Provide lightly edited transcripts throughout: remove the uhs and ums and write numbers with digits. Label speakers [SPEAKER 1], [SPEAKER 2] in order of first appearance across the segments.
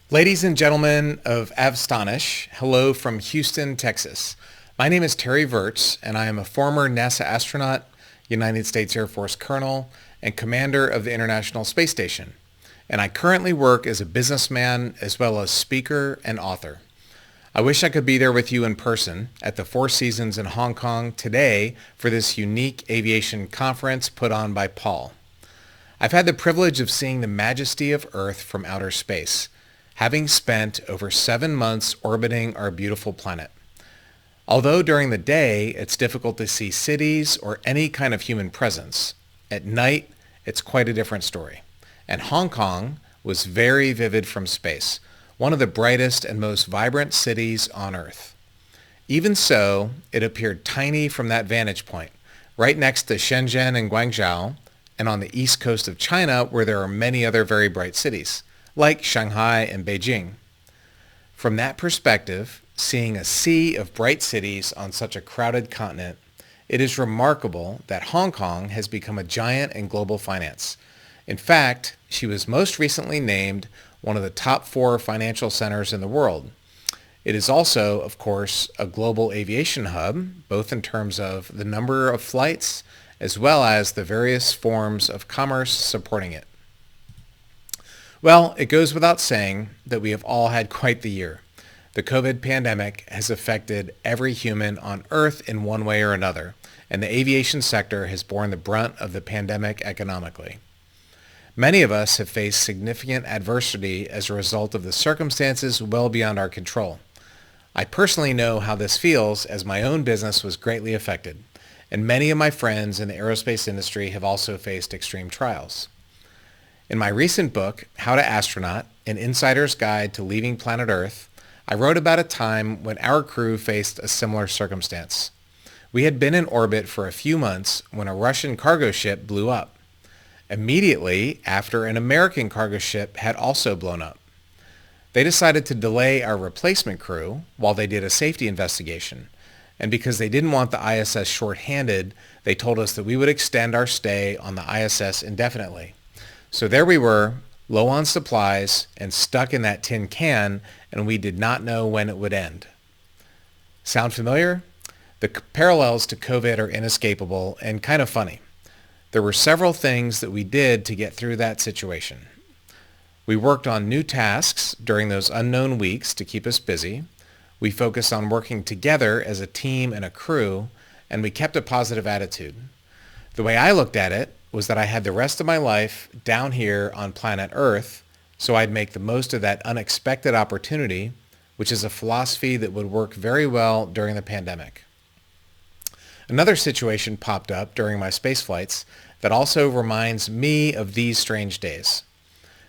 [SPEAKER 1] Ladies and gentlemen of Avstanish, hello from Houston, Texas. My name is Terry Virts, and I am a former NASA astronaut, United States Air Force colonel, and commander of the International Space Station. And I currently work as a businessman as well as speaker and author. I wish I could be there with you in person at the Four Seasons in Hong Kong today for this unique aviation conference put on by Paul. I've had the privilege of seeing the majesty of Earth from outer space, having spent over 7 months orbiting our beautiful planet. Although during the day it's difficult to see cities or any kind of human presence, at night it's quite a different story. And Hong Kong was very vivid from space, one of the brightest and most vibrant cities on Earth. Even so, it appeared tiny from that vantage point, right next to Shenzhen and Guangzhou, and on the east coast of China where there are many other very bright cities, like Shanghai and Beijing. From that perspective, seeing a sea of bright cities on such a crowded continent, it is remarkable that Hong Kong has become a giant in global finance. In fact, she was most recently named one of the top 4 financial centers in the world. It is also, of course, a global aviation hub, both in terms of the number of flights as well as the various forms of commerce supporting it. Well, it goes without saying that we have all had quite the year. The COVID pandemic has affected every human on Earth in one way or another, and the aviation sector has borne the brunt of the pandemic economically. Many of us have faced significant adversity as a result of the circumstances well beyond our control. I personally know how this feels as my own business was greatly affected, and many of my friends in the aerospace industry have also faced extreme trials. In my recent book, How to Astronaut, An Insider's Guide to Leaving Planet Earth, I wrote about a time when our crew faced a similar circumstance. We had been in orbit for a few months when a Russian cargo ship blew up, immediately after an American cargo ship had also blown up. They decided to delay our replacement crew while they did a safety investigation, and because they didn't want the ISS short-handed, they told us that we would extend our stay on the ISS indefinitely. So there we were, low on supplies and stuck in that tin can, and we did not know when it would end. Sound familiar? The parallels to COVID are inescapable and kind of funny. There were several things that we did to get through that situation. We worked on new tasks during those unknown weeks to keep us busy. We focused on working together as a team and a crew, and we kept a positive attitude. The way I looked at it was that I had the rest of my life down here on planet Earth, so I'd make the most of that unexpected opportunity, which is a philosophy that would work very well during the pandemic. Another situation popped up during my space flights that also reminds me of these strange days.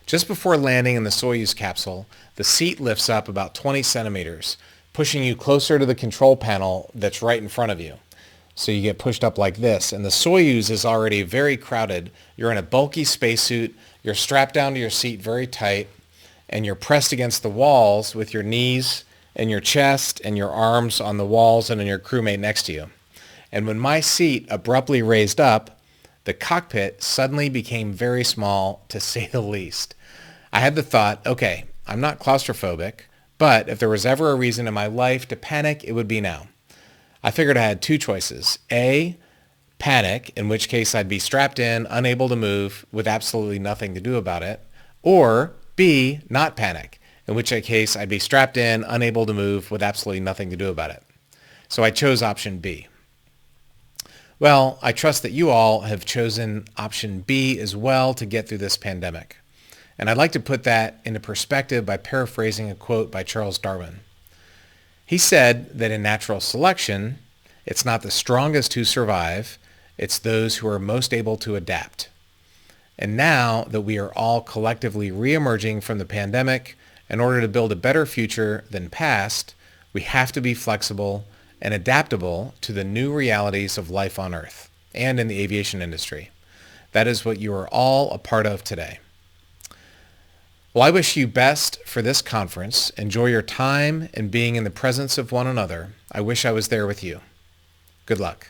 [SPEAKER 1] Just before landing in the Soyuz capsule, the seat lifts up about 20 centimeters, pushing you closer to the control panel that's right in front of you. So you get pushed up like this, and the Soyuz is already very crowded. You're in a bulky spacesuit, you're strapped down to your seat very tight, and you're pressed against the walls with your knees and your chest and your arms on the walls and on your crewmate next to you. And when my seat abruptly raised up, the cockpit suddenly became very small, to say the least. I had the thought, okay, I'm not claustrophobic, but if there was ever a reason in my life to panic, it would be now. I figured I had 2 choices. A, panic, in which case I'd be strapped in, unable to move, with absolutely nothing to do about it. Or B, not panic, in which case I'd be strapped in, unable to move, with absolutely nothing to do about it. So I chose option B. Well, I trust that you all have chosen option B as well to get through this pandemic. And I'd like to put that into perspective by paraphrasing a quote by Charles Darwin. He said that in natural selection, it's not the strongest who survive, it's those who are most able to adapt. And now that we are all collectively re-emerging from the pandemic, in order to build a better future than past, we have to be flexible and adaptable to the new realities of life on Earth and in the aviation industry. That is what you are all a part of today. Well, I wish you best for this conference. Enjoy your time and being in the presence of one another. I wish I was there with you. Good luck.